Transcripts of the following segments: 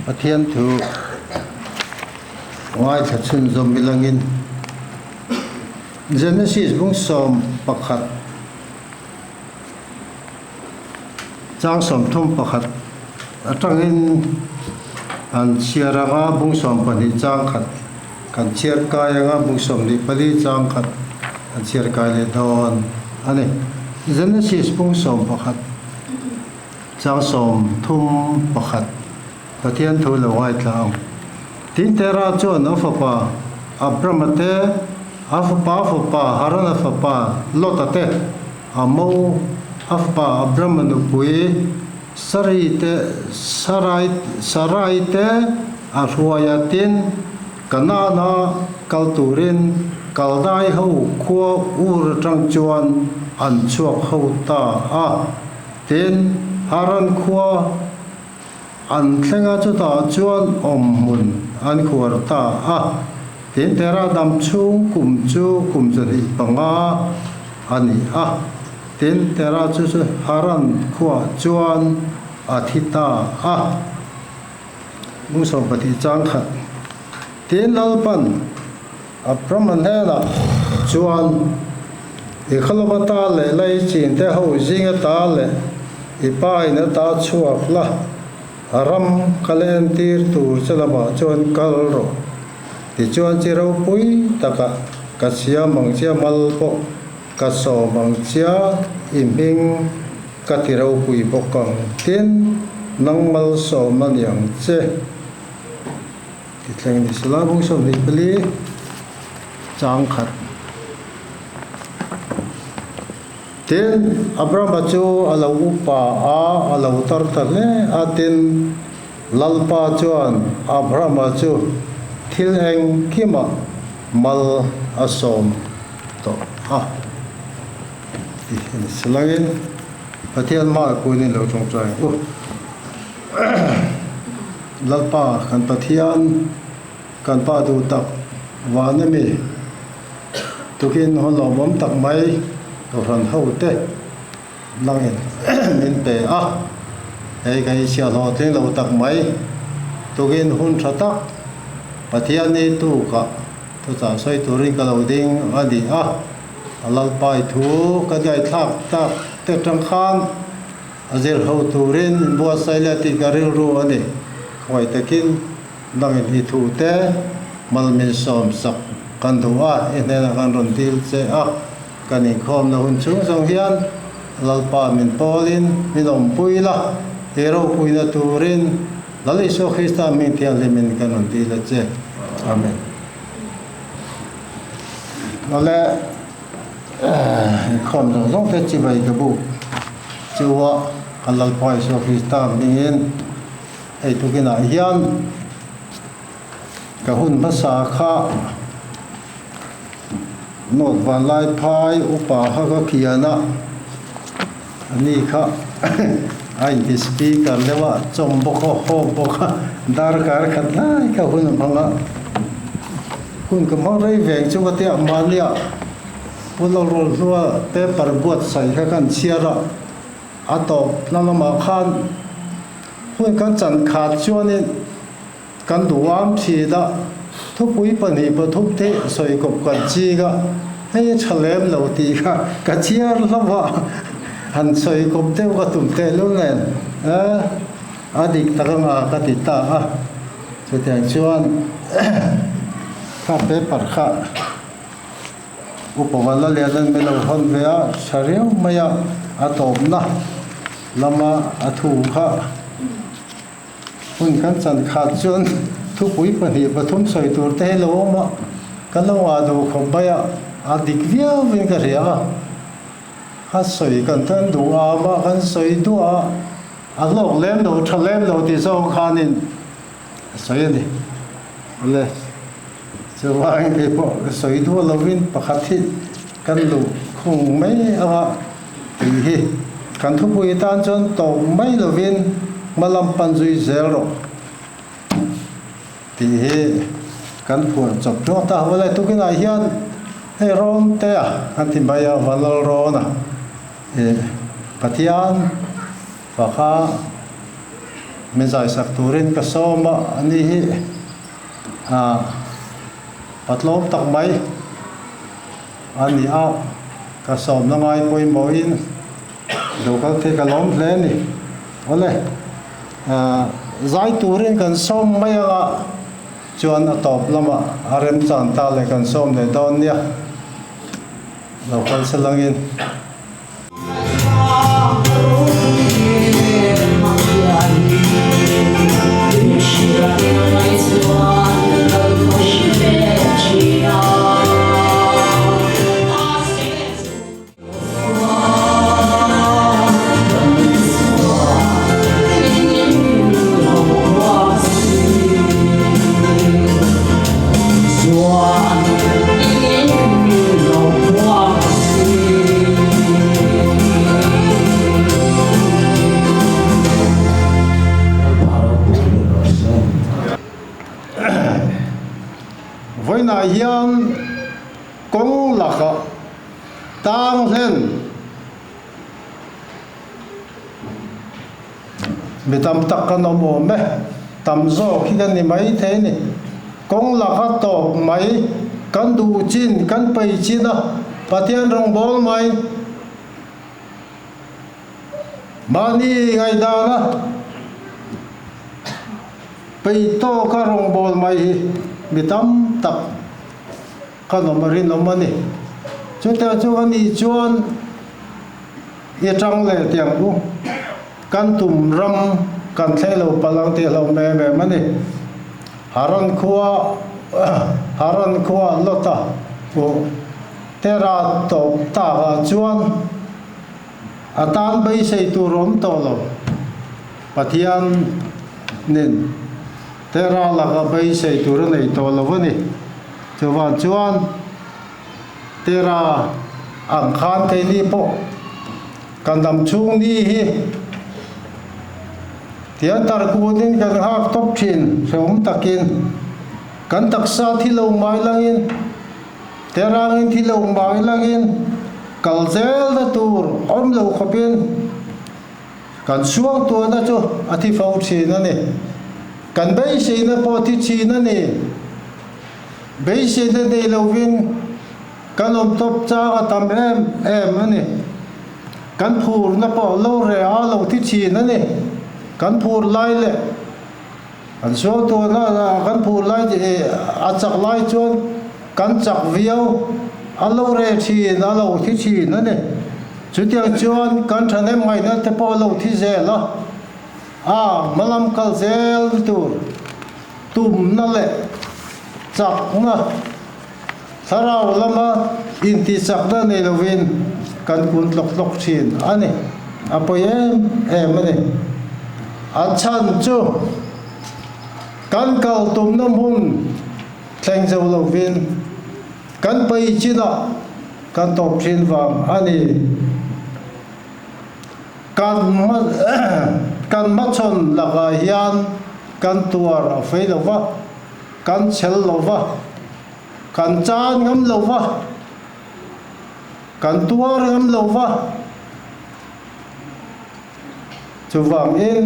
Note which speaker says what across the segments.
Speaker 1: Pathian thu ngoài thật chân dòng bilangin Genesis bung som pakhat Chang som thum pakhat atangin an chiaranga bung som pani chang khat kan chiar kayanga bung som ni pali chang khat an chiar kai le don ani Genesis bung som pakhat Chang som thum pakhat Pathian thu lo wai tlang tin tera chon afapa abramate afapa haran afapa lotate amo afapa abramanu pui saraite arhuayatin kanana kalturin kaldai ho khua ur tang chuan an chuak ho ta a tin haran khua an thlenga chu ta chuan mun an khuar ta a tin tera dam chung kum chu hi panga ani a tin tera chu haran khua chuan athita a musom pati chang khat tin lalpan apraman hela chuan e khalawata le lai chin te ho zinga ta le ipai na ta chuak la aram kalen tir tur chalaba chon kalro ti chuan chiro pui taka kasia mangchia malpo kaso mangchia iming katiro pui bokang tin nangmal so maniang che ti thleng ni salabung som ni pali chang khat tin Abraham chu alo upa alo tar le atin lalpa chuan Abraham chu thil eng kima mal asom to selangin pathian ma kuini lo chong chai lalpa kan pathian kan pa du tak wanami tukin holom tak mai ran hậu te langin min pe ai cái sia lo teng lo tak mai tugin hun thatak pathian ni tu ka tu cha soi turin ka lo ding adi alal pai thu ka dai thak tak te tang khan azir ho turin bo saila ti garil ru ani khoi takin langin hi thu te mal min som sak kan duwa ene kan ron dil che kani khom na hun chung song hian lalpa min polin minom puila hero puina turin lalai so Krista min tiang lemin kanon ti la che amen nole khom na zong te chi bai ka bu chuwa lalpa so Krista min ai tu kina hian ka hun basa kha not van lai phai upa ha ka kiana ani kha ai di speaker lewa chombo ko ho boka dar kar khat lai ka hun banga hun ka ma rei veng chu ka te mania pulo ro ruwa te par buat sai ka kan chiara ato nalama khan hun kan chan kha chuanin kan duam thi da thupui pani pa thup te soi kop kan chi ga hei chalem lo ti kha ka chiar lawa han soi kop te ka tum te lo len adik takanga ka ti ta chu tiang chuan kha pe par kha upawala le dan me lo hon ve a shareu maya atom na lama athu kha hun kan chan kha chuan thupui pani pathum soi tur te lo ma kalawa do khobaya adik via vin ka ria ha soi kan tan du ma kan soi du lok lem do thalem do ti so khanin soi ni le chuwa nge po soi du lo vin pakhathi kan lu khung mai ti hi kan thupui tan chon to mai lo vin malam panjui zero ti he kan phur chok cho ta wala tu kina hian he rom te anti baya walal ro na pathian pakha mình giải sắc turin ka so ma ani hi patlom tak mai ani a ka som na ngai poi moin do ka the ka lom hle ni ole zai turin kan som mai a chuan a top lama arem chan ta le kan som le don nia lo kal salangin với nãy hiền cũng là có tăng lên bị tâm tắc cái nó mồm ấy tâm gió khi cái này mấy thế này cũng là có tổ mấy căn đủ chín căn bảy chín đó và thiên rong bol mấy mani ngày đó đó bây to cái rong bol mấy bị tâm tắc cái nó mà riêng nó mà nè chúng ta cho anh đi chuan ye trăng lệ tiếng bu căn tùm ram căn thế lâu palang thế lâu mẹ mẹ mà nè haran khua lota bu thế ra tổ ta chuan tan bay xây tu rom to lo pathian nên thế ra là cái bay xây tu rồi này to lo vậy nè cho vào chuan thế ra ăn khan thế đi po cần làm chung đi hi tiền tar cuốn cần học top chín sống takin cần tác sa thi lâu mai langin thế ra in thi lâu mai langin kal zel da tur om lâu khopin cần xuống tua đó cho athi phau chi na ne cần bay chi na po thi chi na ne bay chi na de lovin kan om top cha tam em ani kan phur na po lo re a lo thi chi na ne kan phur lai le an so to na kan phur lai je a chak lai chon kan chak viau a lo re chi na lo thi chi na ne chu tiang chon kan than em mai na te po lo thi ze la malam kal zel tu tum na le chak na sarau lama inti sakda ne lovin kan kun lok chin ani apoyem ani achan chu kan kal tum nam hun thleng zo lovin kan pai china kan top chin wang ani kan machon laga hian kan tuar a fei lova kan chel lova kan chan ngam lova kan tuar ngam lova chu wang in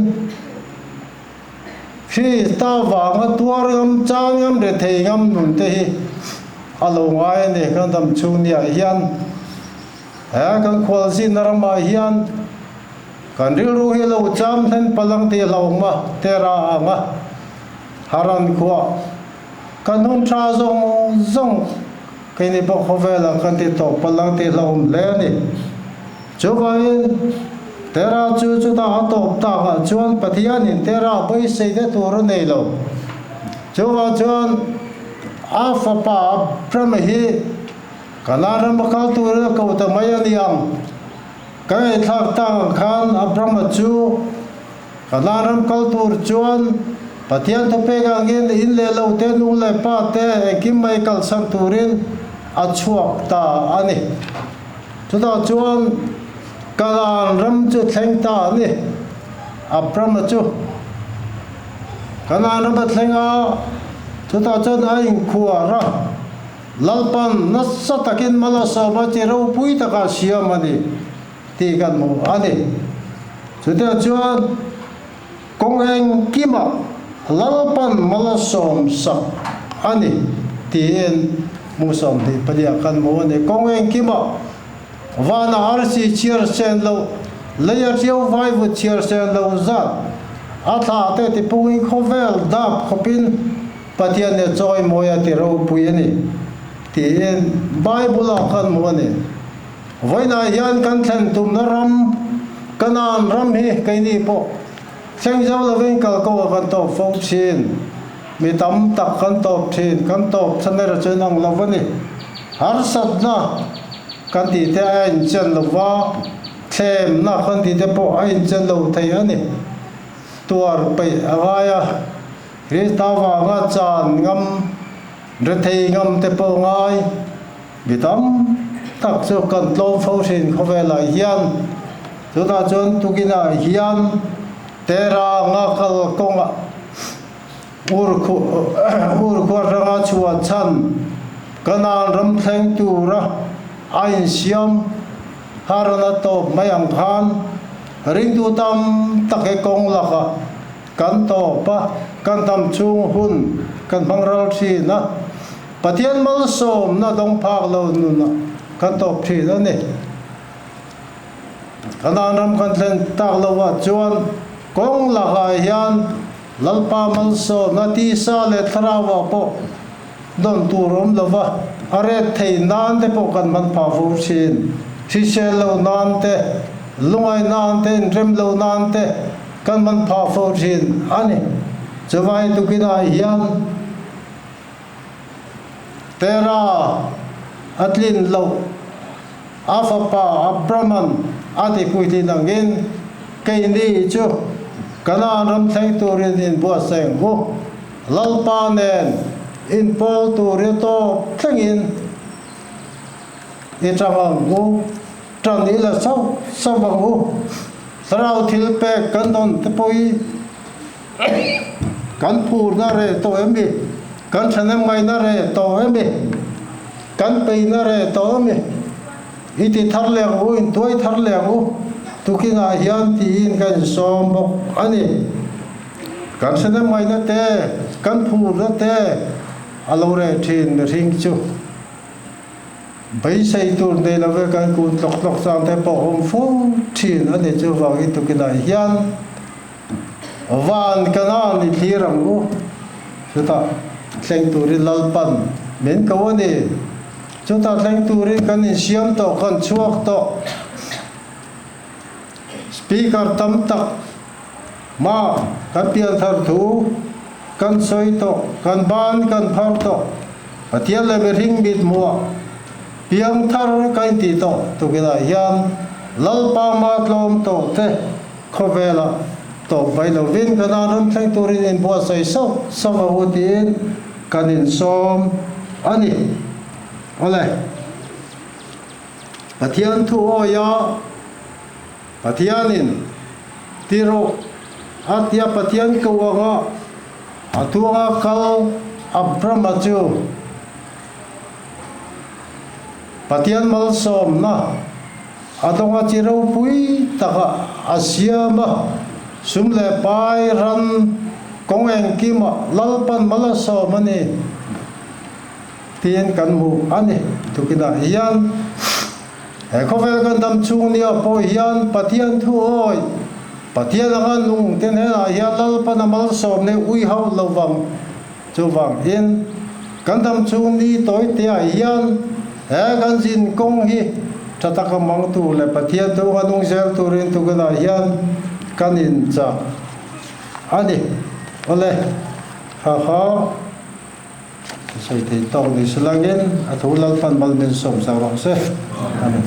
Speaker 1: khi ta wang tuar ngam chan ngam de thei ngam nun te hi alo ngai ne kan dam chung nia hian kan khwal sin narama hian kan ril ru hi lo cham than palang te lo ma te ra anga haran khwa kan hon tra zong cái này bọc về là kan te to palang te lo le ni chu vai te ra chu ta to ta ga chuan pathian in te ra bai sei de tur nei lo chu va chuan a fa pa pram hi kalaram kal tur ko ta mai aniang cái thắc tăng khan Abraham chu kalaram kaltur chuan pathian thope ga ngin in le lo te nu le pa te kim mai kal sang turin a chuak ta ani chu ta chuan kalaram chu thleng ta ni Abraham chu kalaram ba thlenga chu ta chuan a in khuwa ra lalpan nassa takin mala sa ba che ro pui ta ka siam ani ti kan mo ani chu te chuan kong kong eng kima lalpan malasom sak ani tien musom di padia kan mo ne kong eng kima vana arsi chiar sen lo layer chiu vai vu chiar sen lo za atha te ti puing khovel dap khopin patian ne choi moya ti ro puini tien bible kan mo ne voina yan kan thlen tum na ram kanan ram hi kaini po seng jaw loving kal ko kan to phong chin mi tam tak kan to thin kan to chanera chenang lovani har sat na kan ti te ain chen lova them na kan ti te po ain chen lo thai ani tuar pe awaya krista wa nga chan ngam re thei ngam te po ngai mi tam tak so kan lo phong chin khovela hian chúng ta chọn tu kina hian tera ngakal konga urku ranga chua chan kanan ram thleng tura ain siam harana to mayang khan ring tu tam take kong laka kan to pa kan tam chung hun kan bangral thi na pathian mal som na dong phak lo nu na kan to thi na ne kanan ram kan thlen tak lawa chuan kong laka hian lalpa mal so na ti sa le thrawa po don turom lova are thei nan te po kan man pa fu chin si se lo nan te lungai nan te rem lo nan te kan man pa fu chin ani chawai tu kina hian tera atlin lo afapa abraman ati puiti nangin kay ni chu kana ram thleng turin in bua seng hu lalpa nen in pol turi to thlengin i tramang hu tran ni la sau sawang hu sarau thil pe kan don te poi kan phur na re to embi kan thanem mai na re to embi kan pe na re to embi iti thar leng u in toy thar leng u tukina hian ti in kan som bok ani kan sene mai na te kan phu na te alore thin ring chu bai sai tur de la ve kan kun tok tok sang te po hom fu thin ani chu wa i tukina hian van kanan ni thiram u chuta thleng turi lalpan men ko ani chúng ta thleng turin kan in siam to kan chuak to speaker tam tak ma kan pian thar thu kan soi to kan ban kan phar to pathian le be ring bit mua piang thar kan ti to tu kila hian lalpa ma tlom to te khovela to vai lo vin kana ram thleng turin in bua sai so sama utin kan in som ani ole pathian thu oya pathianin tiro atia pathian kawanga atua kal abramachu pathian mal som na adonga chiro pui taka asiama sumle pai ran kongeng kima lalpan malaso mani tien kan mu ani tukina hian khovel kan dam chung nia po hian pathian thu oi pathian angan lung ten hela hian lalpan amal som ne ui hau lowang chuwang in kan dam chung ni toy tia hian kan jin kong hi thataka mang tu le pathian thu anung sel turin tukina hian kanin cha ani ole ha ha sai thei tong ni sulangin athulal pan mal men som sa rong se amen